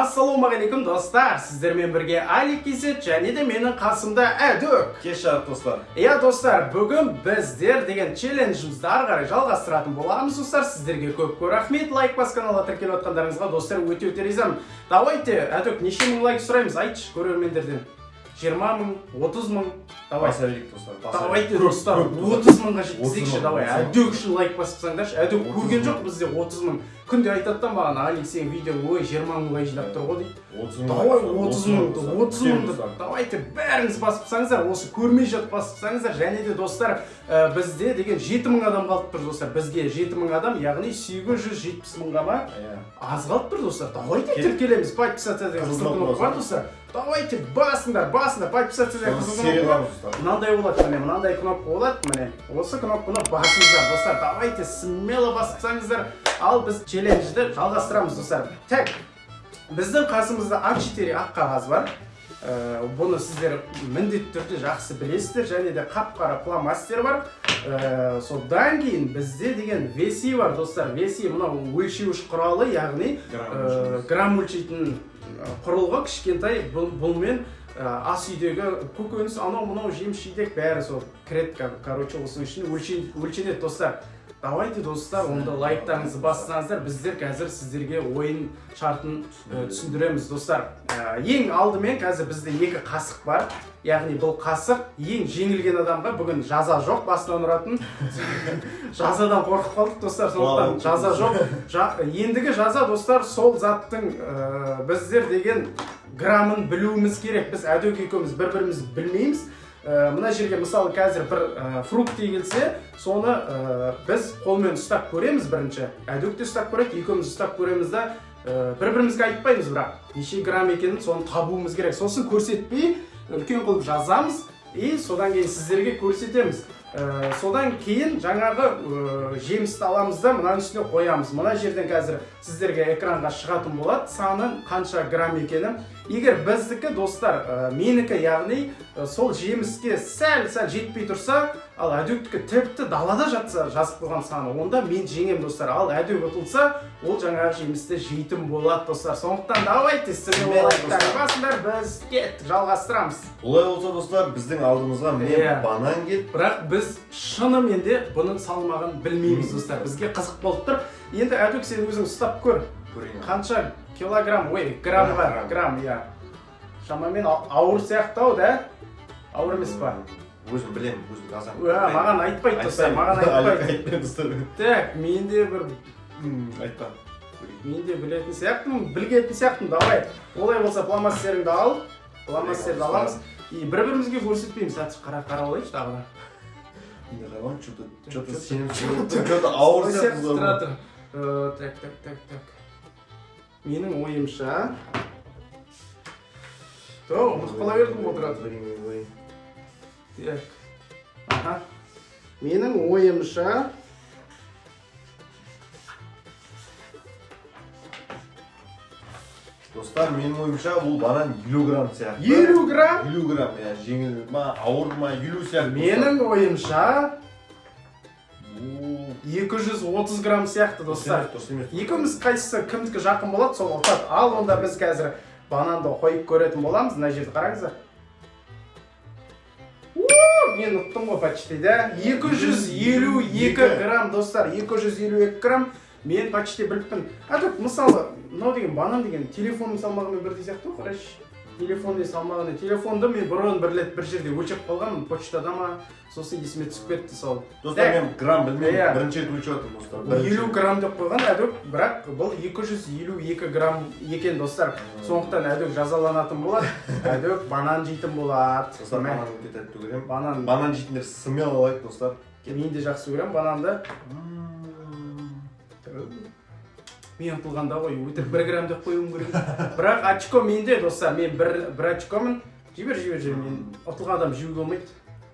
Ассалаумағалейкум достар, сіздермен бірге Али Кесет және де менің қасымда Әдік. Кеш жарық достар. Иә достар, бүгін біздер деген челленджімізді ары қарай жалғастыратын боламыз достар. Сіздерге көп рахмет, лайк бас каналға тіркеліп отқандарыңызға достар өте ризамын. Давайте, Әдік, неше мың лайк сұраймыз, айтшы көрермендерден. 20 мың, 30 мың, давай. Давайте достар, 30 мыңға жеткізейікші, давай. Әдік үшін лайк басып саңдаршы. Әдік көрген жоқ бізде 30 мың. Күнде айтады маған, Али, сен видео 20 мыңға жинап тұр ғой дейді. Давай 30 мыңды. Давайте бәріңіз басып саңыздар, осы көрмей жатып басып саңыздар. Және де достар, бізде деген 7 мың адам қалып тұр достар. Бізге 7 мың адам, яғни 870 мыңға ма? Аз қалып тұр достар. Давайте тіркелеміз, подписаться деген қызыл кнопка бар достар. Давайте басыңдар, подписаться деген қызыл кнопка. Мынандай болады, мынандай кнопка болады, міне. Осы кнопканы басыңыздар достар. Давайте смело басып саңыздар. Ал біз челленджді жалғастырамыз достар. Так, біздің қасымызда А4 ақ қағаз бар. Бұны сіздер міндетті түрде жақсы білесіздер, және де қап-қара фломастер бар. Содан кейін бізде деген веси бар достар. Веси мынау өлшеуіш құралы, яғни грамм өлшейтін құрылғы, кішкентай. Бұлмен ас үйдегі көкөніс, анау-мынау жеміс-жидек бәрі сол кіреді, короче, осының ішіне өлшенеді достар. Давайте достар, онда лайктарыңызды бассаңыздар, біздер қазір сіздерге ойын шартын түсіндіреміз достар. Ең алдымен қазір бізде 2 қасық бар. Яғни бұл қасық ең жеңілген адамға, бүгін жаза жоқ, басынан ұратын. Жазадан қорқып қалдық достар, сондықтан жаза жоқ. Ендігі жаза достар, сол заттың біздер деген граммын білуіміз керек. Біз Әдік екеуміз бір-біріміз білмейміз. Мына жерге мысалы қазір бір фрукт келсе, соны біз қолмен ұстап көреміз бірінші. Әдік те ұстап көреді, екеуміз ұстап көреміз да, бір-бірімізге айтпаймыз, бірақ неше грамм екенін соны табуымыз керек. Сосын көрсетпей, үлкен қылып жазамыз, содан кейін сіздерге көрсетеміз. Содан кейін жаңағы жемісті аламыз да мынаның үстіне қоямыз. Мына жерден қазір сіздерге экранға шығатын болады, саны қанша грамм екені. Егер біздікі достар, менікі яғни сол жеміске сәл жетпей тұрса, ал Әдіктікі тіпті далада жатса жазып қойған саны, онда мен жеңем достар. Ал Әдік ұтылса, ол жаңағы жемісті жейтін болады достар. Сондықтан давайте сіздерге лайктар басыңдар, біз кеттік, жалғастырамыз. Олай болса достар, біздің алдымызға мен банан келді. Бірақ біз шынымен де бұның салмағын білмейміз достар. Бізге қызық болып тұр. Енді Әдік сен өзің ұстап көр. Қанша килограмм, грамм, я. Шамамен ауыр сияқтау, да? Ауыр емес па? Өзім білемін, өзім жазам. Маған айтпайды достар, маған айтпайды. Айтпайды достар. Так, мен де бір... Айтпа. Мен де білетін сияқтымын, білгетін сияқтым, давай. Олай болса фломастеріңді ал, фломастерді аламыз. Бір-бірімізге көрсетпейміз, қара олайшы тағына. Не қарауын, что-то сенім, что-то ауыр сияқтымыз. Так. Менің ойымша... Ұмытып қала бердім отырады. Так. Менің ойымша... Достар, менің ойымша бұл банан 50 грамм сияқты. 50 грамм? 50 грамм, жеңіл ма, ауыр ма, 50 сияқты. Менің ойымша... 230 грамм сияқты достар. Екеуміз қайсысы кімдікі жақын болады, сол ұтады. Ал онда біз қазір бананды қойып көретін боламыз. Мына жерді қараңыздар. Мен ұттым ғой почти, да? 252 грамм достар, 252 грамм. Мен почти біліппін. Әдік, мысалы, мынау деген банан деген телефонның салмағымен бірдей сияқты ғой, қарайшы. Телефонның салмағымен. Телефонды мен бұрын бір жерде өлшеп қалғанмын, почтада ма, сосын есіме түсіп кетті сол. Достар, мен грамм білмеймін, бірінші рет өлшеп отырмын достар. 50 грамм деп қойған Әдік, бірақ бұл 252 грамм екен достар. Сондықтан Әдік жазаланатын болады. Әдік банан жейтін болады. Достар, банан өте тәтті көремін. Банан жейтіндер смело алайық достар. Мен де жақсы көремін бананды. Мен ұтылғанда ғой, өтір 1 грамм деп қойуым керек. Бірақ очко менде достар, мен бір очкомын. Жібер, мен ұтылған адам жеуге болмайды.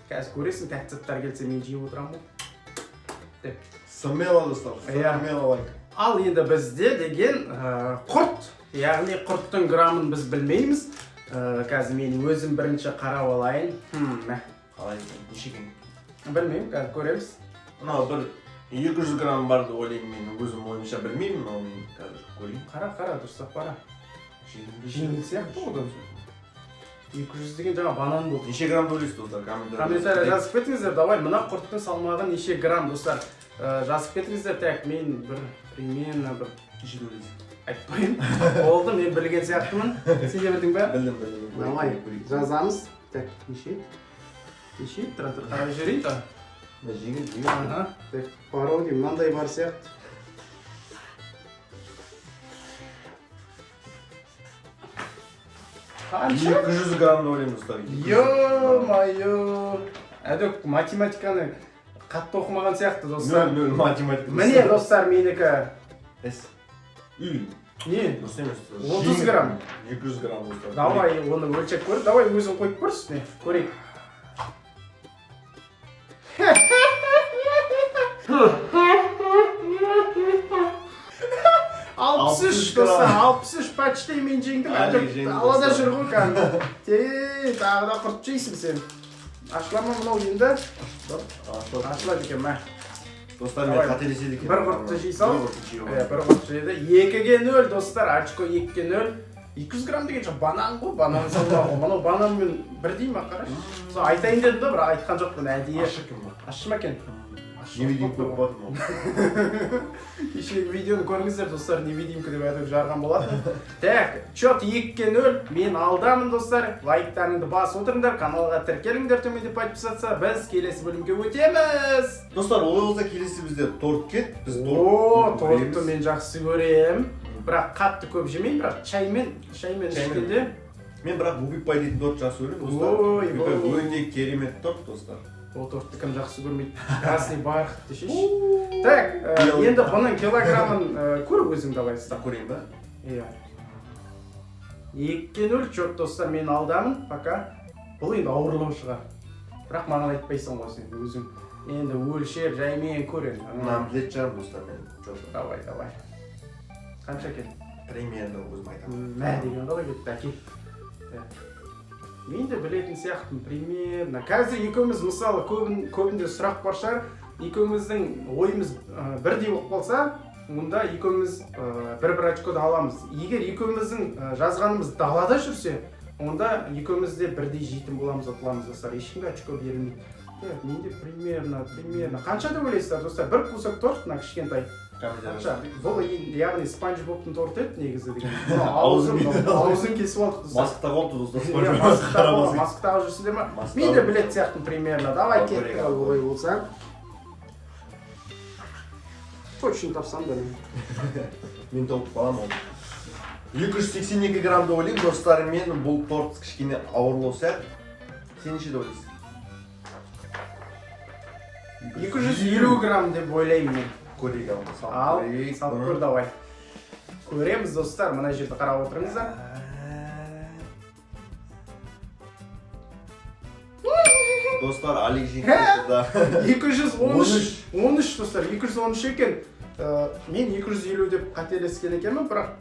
Қазір көресің, тәттіттар келсе мен жеп отырамын ғой. Смело достар, смело лайк. Ал енді бізде деген құрт, яғни құрттың граммын біз білмейміз. Қазір мен өзім бірінші қарап алайын. Қалай, неше екен? Білмеймін, қазір көреміз. Мынау бір 200 грамм барды ойлаймын, мен өзім ойымша білмеймін, но мен қазір көрейін. Қара, дұрыстап қара. жеңіл сияқты одан 200 деген жаңа банан болды. Неше грамм ойлайсыз достар? Комментария жазып кетіңіздер. Давай, мына құрттың салмағы неше грамм достар? Жазып кетіңіздер. Так, мен примерно неше ойлайсыз? айтпайын. Болды, мен білген сияқтымын. Сен де білдің бе? Білдім. Давай, жазамыз. Так, неше? Тұра қарап жүрейін та. Жеңіл. Ага. Так, пародия мынандай бар сияқты. Қанша? 200 граммды ойлаймын достар. Ё-майо. Әдік математиканы қатты оқымаған сияқты достар. 0 математика. Міне достар менікі. Не? Дұрыс емес. 30 грамм. 200 грамм достар. Давай оны өлшеп көр. Давай өзің қойып көрші үстіне. Көрейік. Алпыс үш достар, 63 почти мен жеңдім. Алада жүр ғой кәдімгі. Тағы да құрт жейсің сен. Ашыла ма мынау енді? Ашылады екен ма? Достар мен қателеседі екен. Бір құртты жей сал. Бір құрт жейді. 2-ге 0 достар, очко 2-ге 0. 200 грамм деген жоқ банан ғой, банан салмағы. Мынау бананмен бірдей ма қараш? Айтайын дедім да, бірақ айтқан жоқпын әдейі. Ашы ма екен? Невидимка көп болатын. Кешегі видеоны көріңіздер достар, невидимка деп айтып жарған болатын. Так, чет 2-ге 0. Мен алдамын достар. Лайктарыңды басып отырыңдар, каналға тіркеліңдер, төменде подписаться. Біз келесі бөлімге өтеміз. Достар, олай болса келесі бізде торт кет. Біз тортты мен жақсы көрем. Бірақ қатты көп жемеймін, бірақ шаймен ішкенде. Мен бірақ бубик-пай дейтін торт жақсы көрем достар. Бубик-пай өте керемет торт достар. Ол тортты кім жақсы көрмейді. Красный бархатты шеш. Так, енді бұның килограммын көр өзің давай ұста. Көрейін ба? Иә. 2-ге 0 жоқ достар, мен алдамын. Пока. Бұл енді ауырлау шығар. Бірақ маған айтпайсың ғой сен өзің. Енді өлшеп, жаймен көрен. Мынаны білет жарым достар мен. Давай. Қанша екен? Примерно өзім айтамын. Мә деген қалай кетті әке. Мен де білетін сияқтым, примерно. Қазір екеуміз мысалы көбінде сұрақ бар шығар. Екеуміздің ойымыз бірдей болып қалса, онда екеуміз бір очкоды аламыз. Егер екеуміздің жазғанымыз далада жүрсе, онда екеуміз де бірдей жейтін боламыз, ұтыламыз достар. Ешкімге очко берілмейді. Менде примерно. Қанша деп ойлайсыздар достар? Бір кусок торт, мына кішкентай. Қанша? Бұл яғни спанч бобтың торты еді негізі деген. Аузын кесіп алдық достар. Масқта қалыпты достар. Масқтағы жүрсіңдер ма? Мен де білет сияқтым примерно. Давай кеттік ал олай болса. Точно тапсам да мен. Мен тауып қалам ол. 282 граммды ойлаймын достар, мен бұл торт кішкене ауырлау сәт. Сен неше де ойлайсың? 250 грамм деп ойлаймын мен. Көрейік ал, салып көр давай. Көреміз достар, мына жерді қарап отырыңыздар. Достар, Алик жеңді. 213 достар, 213 екен. Мен 250 деп қателескен екенмін, бірақ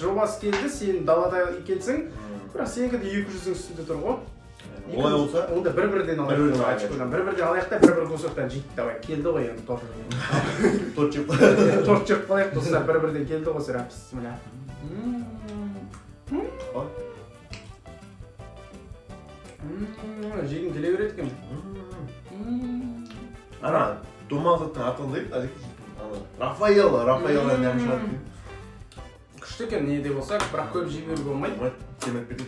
жобасы келді, сен далада екенсің, бірақ сенікі де 200-дің үстінде тұр ғой. Олай болса? Онда бір-бірден алайық. Бір-бірден алайық та бір-бір кусоктан жейді давай. Келді ғой енді торт. Торт жеп. Торт жеп қалайық достар, бір-бірден келді ғой сірә. Бісміллә. Жегім келе береді екен. Ана, домазаттың атын дейді, Рафаэлла нәмшілады. Күшті екен не де болса, бірақ көп жей беруге болмайды. Темек береді.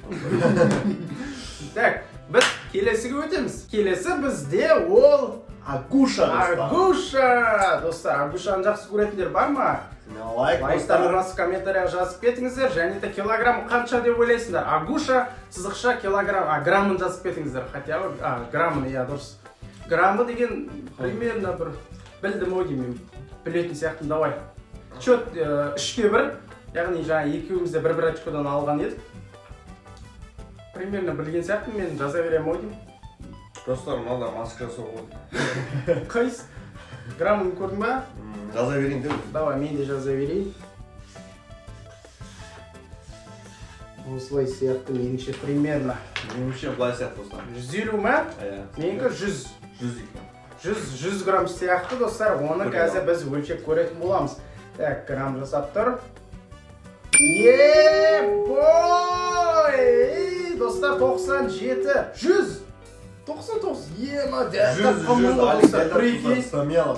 Так, біз келесіге өтеміз. Келесі бізде ол Агуша достар. Агуша! Достар, Агушаны жақсы көретіндер бар ма? Лайктарыңыз комментарияға жазып кетіңіздер. Және де килограмм қанша деп ойлайсыңдар? Агуша сызықша килограмм, граммын жазып кетіңіздер. Хотя граммын, иә дұрыс. Граммы деген примерно бір білдім ой деймін. Білетін сияқтым, давай. Чет 3-ге 1, яғни жаңа екеумізде бір-бір очкодан алған едік. Примерно білген сияқтым, мен жаза берем ой деймін. Достар, мында маска соғылды. Қайсы? Граммын көрдің ба? Жаза берейін деп. Давай, мен де жаза берейін. Осылай сияқты меніңше примерно. Меніңше былай сияқты достар. 150 ма? Меніңкі 100. 100 грамм сияқты достар. Оны қазір біз өлшеп көретін боламыз. Так, грамм жасап тұр. Бой! Достар 97, 100. 99, ема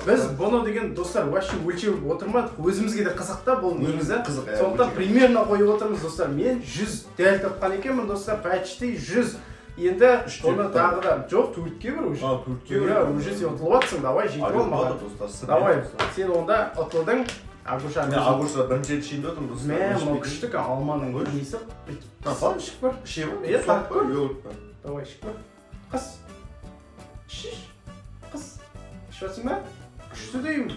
біз бұны деген достар вообще өлшеп отырмадық, өзімізге де қызық та бұл негізі. Сондықтан примерно қойып отырмыз достар. Мен 100 дәл тапқан екенмін достар, почти 100. Енді оны тағы да жоқ, 4-ке бір уже. 4-ке бір. Уже сен ұтылып жатсың, давай жетіп ал маған. Давай, сен онда ұтылдың. Агуша бірінші рет ішейін өтім достар. Мынау күштік алманың несі. Тапал ішіп көр. Ішемін? Е, тап көр. Давай ішіп көр. Қыс. Шиш. Қыс. Ішіп жатсың ба? Күшті деймін.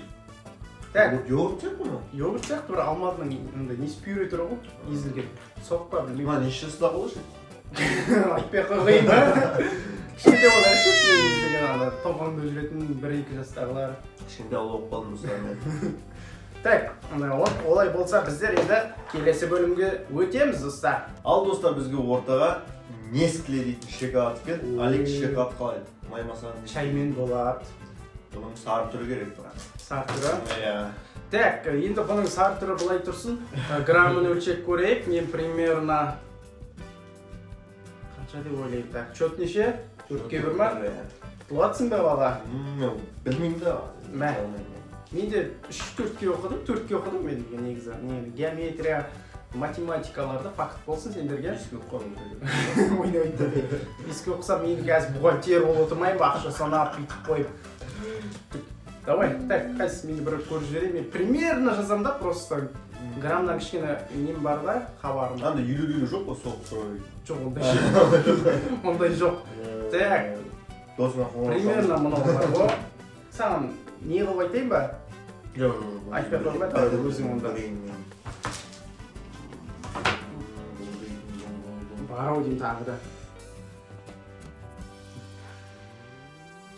Так. Йогурт сияқты ма? Йогурт сияқты бір алманың несі пюре түрі ғой. Езілген. Соқпа білмеймін. Ма неше жаста болушы? Айтпай қойғайын ба? Кішкентай болар ше. Езілген топаңда жүретін 1-2 жастағылар. Кішкентай болып қалдым достар. Так, олай болса біздер енді келесі бөлімге өтеміз достар. Ал достар бізге ортаға Нестле дейтін шоколад келді. Алек шоколад қалай? Маймасаң чаймен болады. Бұның сары түрі керек бірақ. Сары түрі? Иә. Так, енді бұның сары түрі былай тұрсын. Граммын өлшеп көрейік. Мен примерно қанша деп ойлаймын. Так, чөт неше? 4-ке 1 ма? Бұлатсың ба бала? Білмеймін да. Мә. Мен де 3-4-ке оқыдым, 4-ке оқыдым мен негізі. Геометрия, математикаларда факт болсын сендерге. 5-ке оқыдым. Ойнайды. 5-ке оқысам мен қазір бухгалтер болып отырмайын ба, ақша санап бүйтіп қойып. Давай, так, қайсы мені бір көріп жіберейін. Мен примерно жазам да, просто граммнан кішкене нем бар да, хабарым. Анда елу жоқ па соғып тұрайын? Жоқ, ондай жоқ. Так, досыңа қоңырау примерно мынау бар ғой. Саған не қылып айтайын ба? Жоқ. Айтпай қойма, тағы өзің онда. Бар-ау деймін тағы да.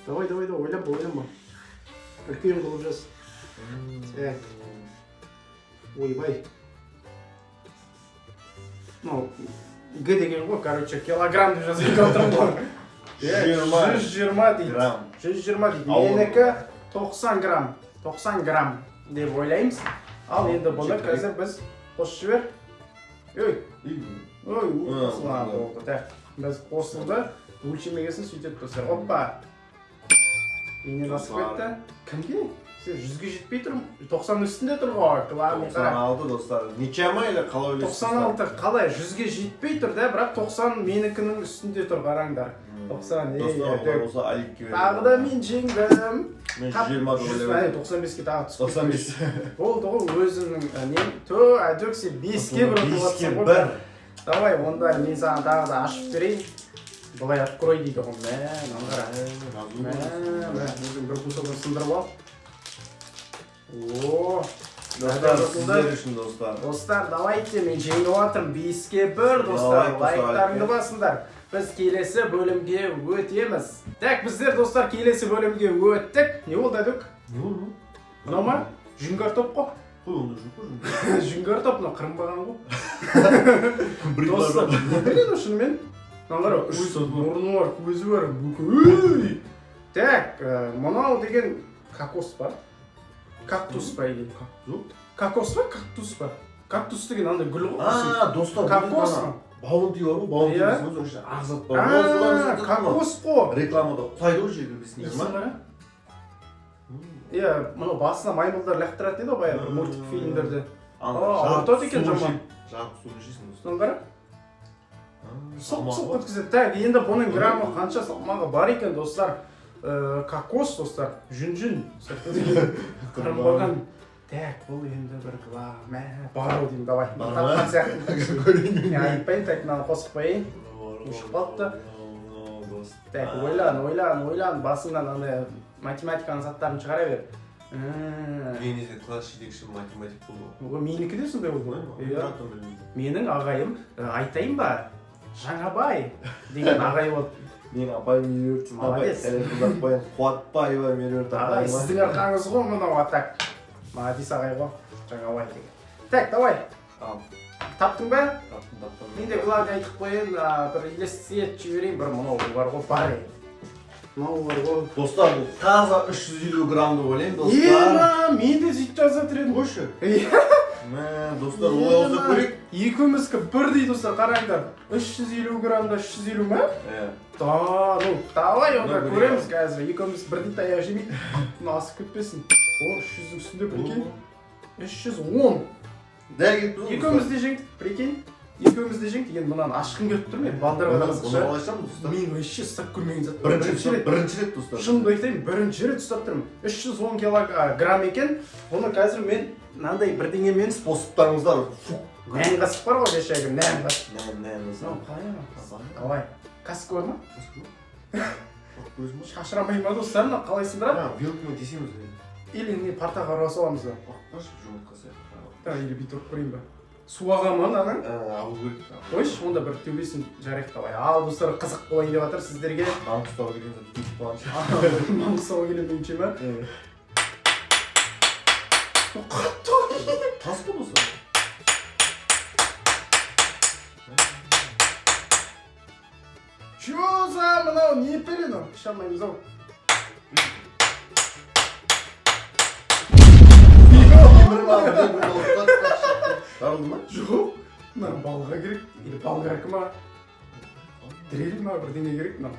Давай, ойланба. Үлкен қылып жаз. Так. Ойбай. Ну, Г деген ғой, короче, килограмм деп жазып отырмын ғой. 120 дейді. 120 дейді. Менікі 90 грамм. 90 грамм деп ойлаймыз. Ал енді бұны қазір біз қосып жібер. Ой, болды. Так, біз қосылды. Өлшемегесін сөйтіп достар. Оппа. Менен асып кетті. Кімге? Сен 100-ге жетпей тұрмын. 90 үстінде тұр ғой. 96 достар. Нечема или қалай ойлайсыз? 96 қалай? 100-ге жетпей тұр да, бірақ 90 менікінің үстінде тұр, қараңдар. 90, достар, болса Аликке береді. Тағы да мен жеңдім. Мен 120 ойлаймын. 95-ке тағы түсіп. 95. Болды ғой өзіңнің нем. Әдік сен 5-ке бір ұтылатсың ғой. 5-ке 1. Давай, онда мен саған тағы да ашып берейін. Бұлай открой дейді ғой. Өзің бір кусогын сындырып ал. Ооо. Сіздер үшін достар. Достар, давайте, мен жеңіп атырмын. 5-ке 1 достар. Лайктарыңды басыңдар. Біз келесі бөлімге өтеміз. Так, біздер достар келесі бөлімге өттік. Не болды әдік? Не болды? Мынау ма? Жүнгар топ қой. Қой, онда жоқ қой. Жүнгар топ, мынау қырынбаған ғой. Достар, не біледі шынымен? Наңғара, мұрны бар, көзі бар, бүкіл. Так, мынау деген кокос бар. Кактус ба или? Кокос ба, кактус ба? Кактус деген андай гүл ғой. Достар, кокос ба? Баунти бар ғой, баунти десіңіз өңше ағзат бар. Кокос қой. Рекламада ұқсайды ғой жегі білсіңдер ма? Иә, мұны басына маймылдар лақтырады дейді ғой баяғы мультик фильмдерде. Артот екен жаман. Жағып суын ішесің достар. Соны қара. Сұқ өткізеді. Так, енді бұның граммы қанша салмағы бар екен достар. Кокос достар, жүн-жүн. Қырынбаған. Так, бұл енді бір мә, бар-ау деймін, давай. Тапқан сияқты. Айтпайын, так, мынаны қосып қойайын. Өшіп қалыпты. Так, ойлан, басыңнан андай математиканың заттарын шығара бер. Мен есе класс жетекші математик болды. Менікі де сондай болды ғой? Менің ағайым, айтайын ба, Жаңабай деген ағай болды. Мен апайым Меруерт Абай, Сәлем Қуатбаева Меруерт Ағай, сіздің арқаңыз ғой мынау атақ. Молодец ағай ғой, Жаңабай деген. Так, давай. Таптың ба? Таптым. Мен де главный айтып қойын, бір елестет жіберейін, бір мынау бар ғой, бар ей. Мынау бар ғой. Достар, бұл таза 350 грамм деп ойлаймын, достар. Мен де сөйтіп жазып жатыр едім. Қойшы. Достар, олай болса көрейік. екеуміздікі бірдей достар, қараңдар. 350 граммда 350 ма? Да, ну, давай онда көреміз қазір. Екеуміз бірдей таяқ жемейді. Мына асып кетпесін. О, 300-дің үстінде, прикинь. 310. Екеуміз де жеңдік, прикинь. Екеуміз де жеңдік. Енді мұнаны ашқым келіп тұр мен. Балдарға да қызықша. Мен вообще ұстап көрмеген зат. Бірінші рет достар. Шынымды айтайын, бірінші рет ұстап тұрмын. 310 килограмм екен. Оны қазір мен мынандай бірдеңемен способтарыңыздар. нән қасық бар ғой бешегі, нән қасық. Нән. Давай. Қасық бар ма? Шашырамай ма достар, қалай сындырады? Вилкамен тесеміз. Или не партаға ұра саламыз ба? Или бүйтіп көрейін ба? Суаға ма мынаның? Алу керек. Қойшы, онда бір төбесін жарайық давай. Ал достар, қызық болайын деп жатыр сіздерге. Маңғыстауға келген зат кетіп қалған. Маңғыстауға келген менше ма? Тас па достар? Чё за мынау не пелено? Іше алмаймыз ау. Жарылды ма? Жоқ. Мына балға керек. Или болгарка ма? Дрель ма? Бірдеңе керек мына.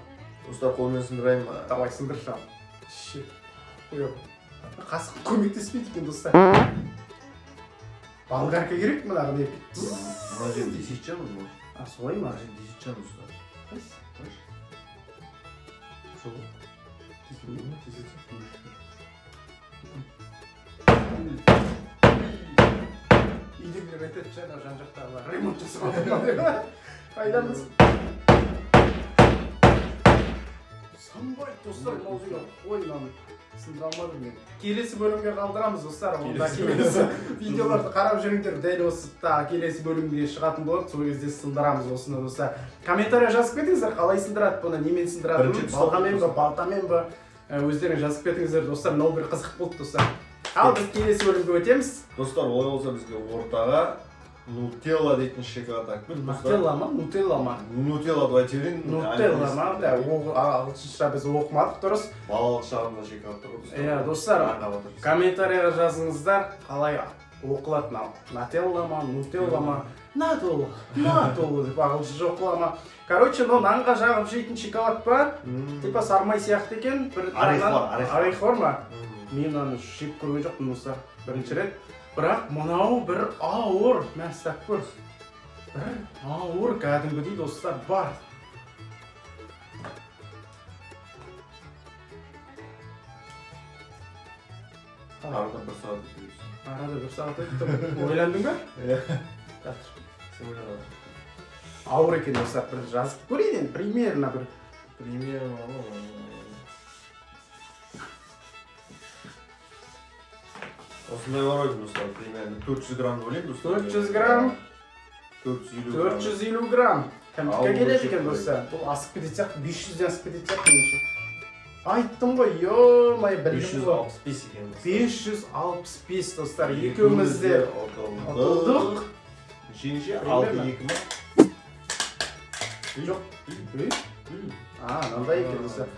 Достар қолмен сындырайын ба? Давай сындыр шам. Ше. Қойып. Қасық көмектеспейді екен достар. Болгарка керек мына не? Мына жерін тесейітшамыз ма? Солай ма? Мына жерін тесейітшамыз достар. Сол. Үйдегілер айтады жаңа жан-жақтағылар ремонт жасап жатыр деп. Қайдамыз? Санбай достар, мынау деген ой мынаны сындыра алмадым мен. Келесі бөлімге қалдырамыз достар. Онда келесі видеоларды қарап жүріңдер. Дәл осы келесі бөлімге шығатын болады. Сол кезде сындырамыз осыны достар. Комментария жазып кетіңіздер, қалай сындырады бұны, немен сындыратынын, балғамен ба, балтамен ба, өздерің жазып кетіңіздер достар. Мынау бір қызық болды достар. Ал біз келесі бөлімге өтеміз. Достар, олай болса бізге ортаға Нутелла дейтін шоколад әкеліп. Нутелла ма? Нутелла ма? Нутелла давай берейін. Нутелла ма? Да, ағылшынша біз оқымадық дұрыс. Балалық шағында шоколад тұр. Иә, достар, комментарияға жазыңыздар, қалай оқылады мынау. Нутелла ма? Нутелла ма? Натолла деп ағылшынша оқыла ма? Короче, нанға жағып жейтін шоколад бар. Типа сармай сияқты екен. Орехи бар ма? Мен оны жеп көрген жоқпын достар, бірінші рет. Бірақ мынау бір ауыр, мәстап көр. Бір ауыр кәдімгідей достар бар. Арада бір сағат өтеміз. Арада бір сағат өтті. Ойландың ба? Иә. Сен ойладың. Ауыр екен достар, бір жазып көрейін, примерно бір. Осындай бар ойдым достар, примерно 400 грамм ойлаймын достар. 400 грамм. 450 грамм. Кәмпитке келеді екен достар. Бұл асып кететін сияқты, 500-ден асып кететін сияқты меніңше. Айттым ғой, ё-май, білдім ғой. 565 екен. 565 достар, екеуміз де ұтылдық. Нешенше? 6-2 ма? Жоқ. Мынандай екен достар.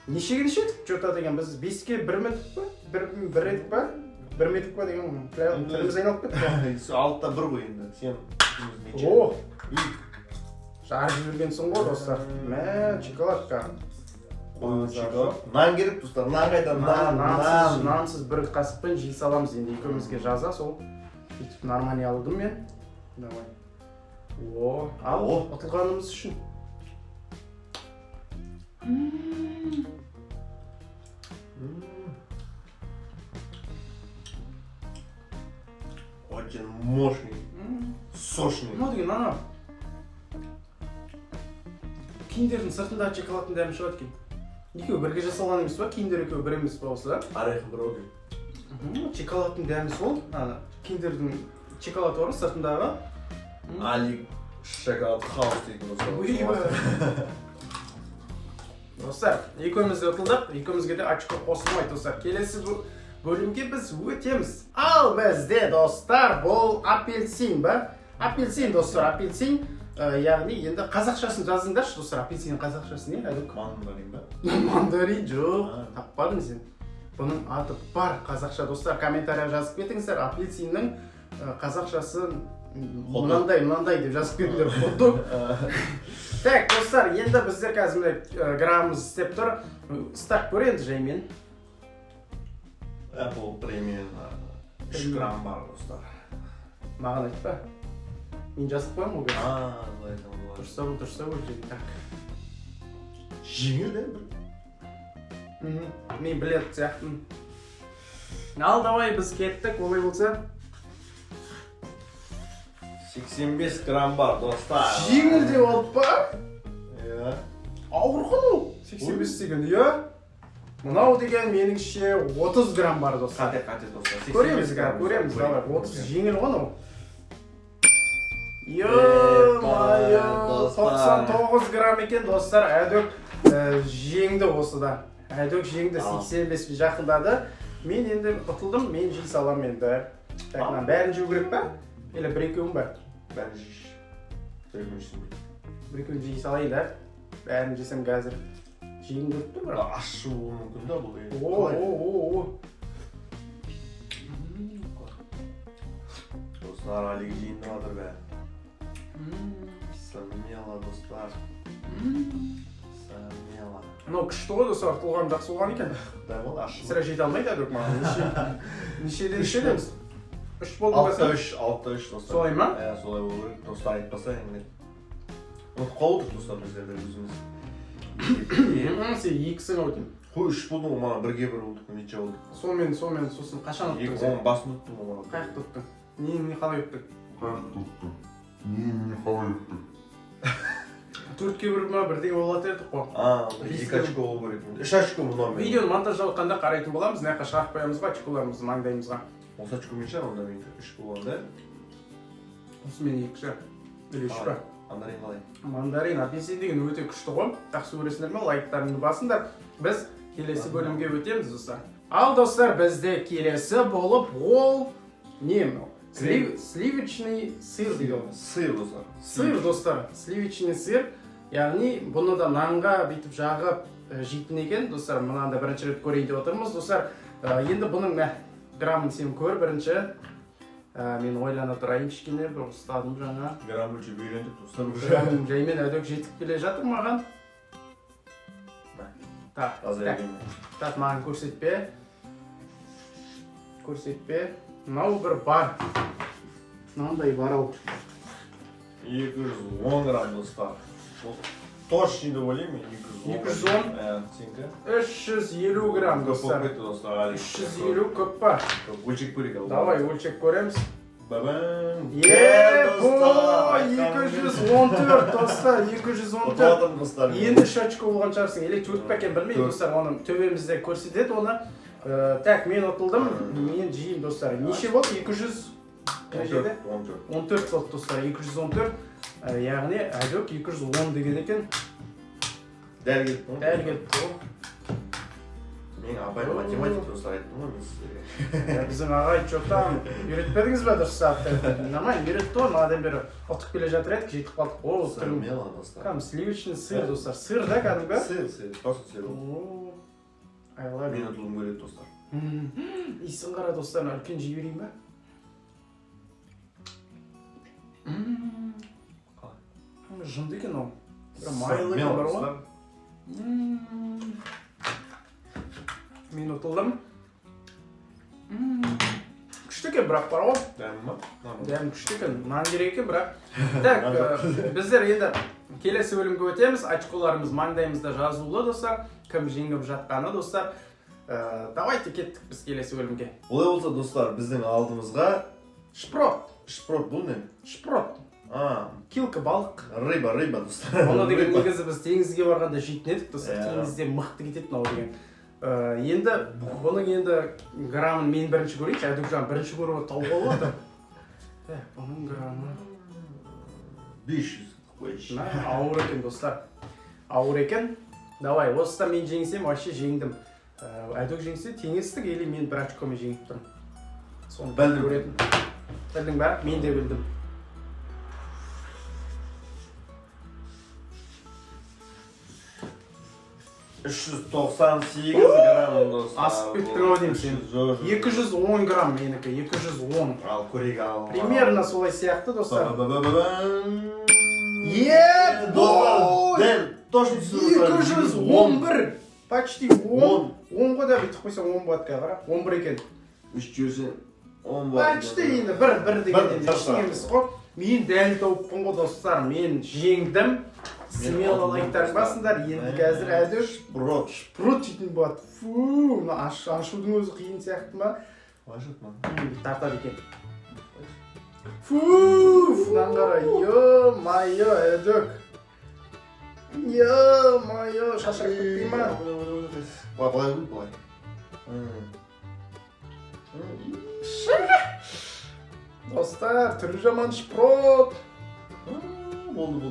Нешеге неше едік? Жота деген біз 5-ке 1 метік па? 1 едік па? 1 метік па деген тіліміз айналып кетті. Алтыда 1 ғой енді. Сен о! Жарып жүргенсің ғой достар. Мә, шоколадқа. Нан керек достар, нан қайда? Нансыз бір қасықпен жей саламыз енді екеумізге жаза сол. Бүйтіп нормально алдым мен. Давай. Ал ұтылғанымыз үшін. Очень мощный, сочный. Мынау деген ана. Киндердің сыртында шоколадтың дәмі шығады екен. Екеуі бірге жасалған емес па? Киндер екеуі бір емес па осы? Орехи бір ғой. Шоколадтың дәмі сол. Киндердің шоколады бар сыртындағы. Али шоколад хаус дейтін достар. Достар, екеуміз де ұтылдық. Екеумізге де очко қосылмайды достар. Келесі бөлімге біз өтеміз. Ал бізде достар, бұл апельсин ба? Апельсин достар, апельсин. Яғни енді қазақшасын жазыңдаршы достар. Апельсиннің қазақшасы не? Мандарин ба? Мандарин жоқ. Таппадың сен. Бұның аты бар қазақша достар. Комментария жазып кетіңіздер. Апельсиннің қазақшасы мынандай деп жазып бердіңдер хот-дог. Так, достар, енді біздер қазір міне граммымыз істеп тұр. Ұстап көр енді жаймен. Бұл примерно 3 грамм бар, достар. Маған айтпа. Мен жазып қоямын ол кезде. Былай Тұрса бұл жейді. Так. Жеңіл де бір. Мен білетін сияқтымын. Ал, давай біз кеттік, олай болса. 85 грамм бар, достар. Жеңіл деп алып па? Иә. Ауыр ғой ол. 85 деген, иә? Мынау деген меніңше 30 грамм бар, достар. Қате, достар. Көреміз, давай. 30 жеңіл ғой ол. Ё-майо, 99 грамм екен, достар. Әдөк жеңді осыда. Әдөк жеңді 85 жақындады. Мен енді ұтылдым, мен жей салам енді. Так, бәрін жеу керек па? Или бір-екеуін ба? Бәрін жейші. Бір-екеуін жейсің. Бір-екеуін жей салайын да. Бәрін жесем қазір жейін көріп тұр бірақ. Ашу мүмкін да бұл енді. О. Достар, Алик жейінді батыр бәрі. Самела, достар. Самела. Мынау күшті ғой достар, тұлғам жақсы болған екен. Да, бұл ашу. Сірә жейді алмайды әдөк маған. Нешедеміз? 3 болды ма сен? 6-3 достар. Солай ма? Солай болу керек. Достар айтпаса енді. Ұмытып қалдық достар біздерді өзіміз. Сен 2-сің өтін. Қой 3 болдың ғой, мана 1-1 болдық, неше болдық. Сонымен сосын қашан ұттың сен? 2-10 басын ұттым ғой мана. Қаяқты ұттың? Не қалай ұттың? 4-ке 1 ма бірдеңе болады едік қой. 2 очко болу керек. 3 очко мұнан мен. Видеоны монтаждалғанда қарайтын боламыз, мына жаққа шығарып қоямыз ғой очколарымызды маңдайымызға. Осы очко мен шығар, онда мен 3 болғанда. Осы мен 2 шығар. Или 3 па? Мандарин қалай? Мандарин, апельсин деген өте күшті ғой. Жақсы көресіңдер ме? Лайктарыңды басыңдар. Біз келесі бөлімге өтеміз достар. Ал достар, бізде келесі болып ол не мынау? Сливочный сыр деген. Сыр достар. Сыр достар, сливочный сыр. Яғни бұны да нанға бүйтіп жағып жейтін екен. Достар, мынанда бірінші рет көрейін деп отырмыз. Достар, енді бұның граммын сен көр бірінші. Мен ойлана тұрайын кішкене, бір ұстадым жаңа. Грамм өлшеп үйрендік достар. Грамм жаймен әдөк жетіп келе жатыр маған. Так, маған көрсетпе. Мынау бір бар. Мынандай бар ау. 210 грамм достар. Точно деп ойлаймын, 210. 210? Сенкі? 350 грамм достар. Көп кетті достар. 350 көп па? Өлшек көрейік ал. Давай, өлшек көреміз. Бабам. 214 достар, 214. Енді 3 очко болған шығарсың. Еле 4 пәкен білмейді достар, оны төбемізде көрсетеді оны. Так, мен ұтылдым, мен жеймін достар. Неше болды? 200? 14 болды достар, 214. Яғни әдөк 210 деген екен. Дәл кетті. Дәл кетті ғой. Мен апай математик достар айттым ғой мен сіздерге. Біздің ағай жоқтан үйретпедіңіз бе дұрыс сағатта? Нормально үйретті ғой, маладен бері ұтып келе жатыр едік, жетіп қалдық. О, Самела достар. Кәдімгі сливочный сыр достар. Сыр да кәдімгі? Сыр, просто сыр ол. Мен ұтылым көреді достар. Иісін қара достар, үлкен жей берейін ба? Жынды екен ол. Майлы екен бар ғой. Мен ұтылдым. Күшті екен бірақ бар ғой. Дәмі ма? Дәмі күшті екен, нан керек екен бірақ. Так, біздер енді келесі бөлімге өтеміз. Очколарымыз маңдайымызда жазулы достар. Кім жеңіп жатқаны достар. Давайте кеттік біз келесі бөлімге. Олай болса достар, біздің алдымызға Шпрот. Шпрот бұл не? Шпрот. Килка балық. Рыба достар. Оны деген негізі біз теңізге барғанда жейтін едік достар. Теңізде мықты кетеді мынау деген. Енді бұның енді граммын мен бірінші көрейінші, әдөк жаңа бірінші көріп тауып алып отыр. Бұның граммы 500 қойшы. Ауыр екен достар. Ауыр екен. Давай, осыда мен жеңсем, вообще жеңдім. Әдөк жеңсе теңестік, или мен бір очкомен жеңіп тұрмын. Соны көретін. Білдің бә? Мен де білдім. 398 грамм достар. Асып кеттің-ау деймін сен. 210 грамм менікі, 210. Ал көрейік ал. Примерно солай сияқты достар. Достар, дәл, точно 211. Почти 10. 10-ға да бүйтіп қойсаң 10 болады қара. 11 екен. 310 болады. Почти енді бір деген ештеңе емес қой. Мен дәл тауыппын ғой достар. Мен жеңдім. Смело лайктарын басыңдар. Енді қазір әдіш шпрот жейтін болады. Фу, мына ашудың өзі қиын сияқты ма? Ашып ма? Тартады екен. Фу, мынаны қара. Ё-майо, әдөк. Ё-майо, шашырып кетпей ма? Былай ғой, былай. Достар, түрі жаман шпрот. Болды.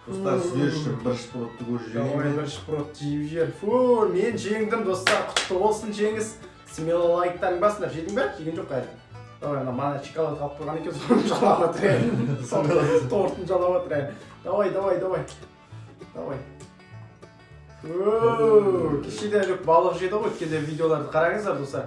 Достар, сіздер үшін бір шпротты көріп Давай жеңейін. бір шпрот жейіп жер. Фу, мен жеңдім достар. Құтты болсын жеңіс. Смело лайктарын басыңдар. Жедің бе? Жеген жоқ қайыр. Давай, ана мана шоколад қалып қойған екен, соны жалап отырайын. Соны тортын жалап отырайын. Давай. Фу, кешеде әлек балық жеді ғой, өткенде видеоларды қараңыздар достар.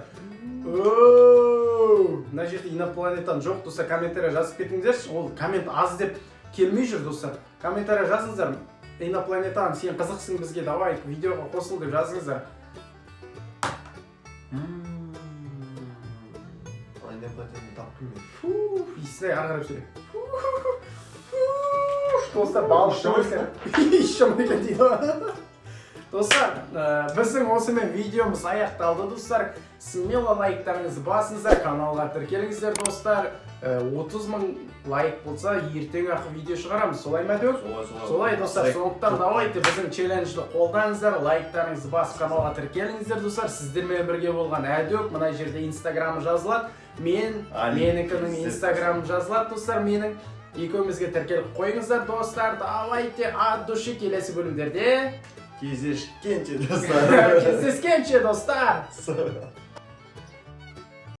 Мына жерде инопланетан жоқ достар, комментария жазып кетіңіздерші. Ол коммент аз деп келмей жүр достар. Комментария жазыңыздар. Инопланетан, сен қызықсың бізге, давай видеоға қосыл деп жазыңыздар. Инопланетаны тапқым мен. Фу, иісіне ары қарап сөйле. Достар, балық жемесіздер. Иіс жаман екен дейді. Достар, біздің осымен видеомыз аяқталды достар. Смело лайктарыңызды басыңыздар, каналға тіркеліңіздер достар. 30 мың лайк болса, ертең ақы видео шығарамыз. Солай ма дөк? Солай достар, сондықтан давайте біздің челленджді қолдаңыздар, лайктарыңызды басып каналға тіркеліңіздер достар. Сіздермен бірге болған әдөк, мына жерде инстаграмы жазылады. Менікінің инстаграмы жазылады достар, менің. Екеумізге тіркеліп қойыңыздар достар. Давайте от души келесі бөлімдерде Кездескенше достар. Кездескенше достар.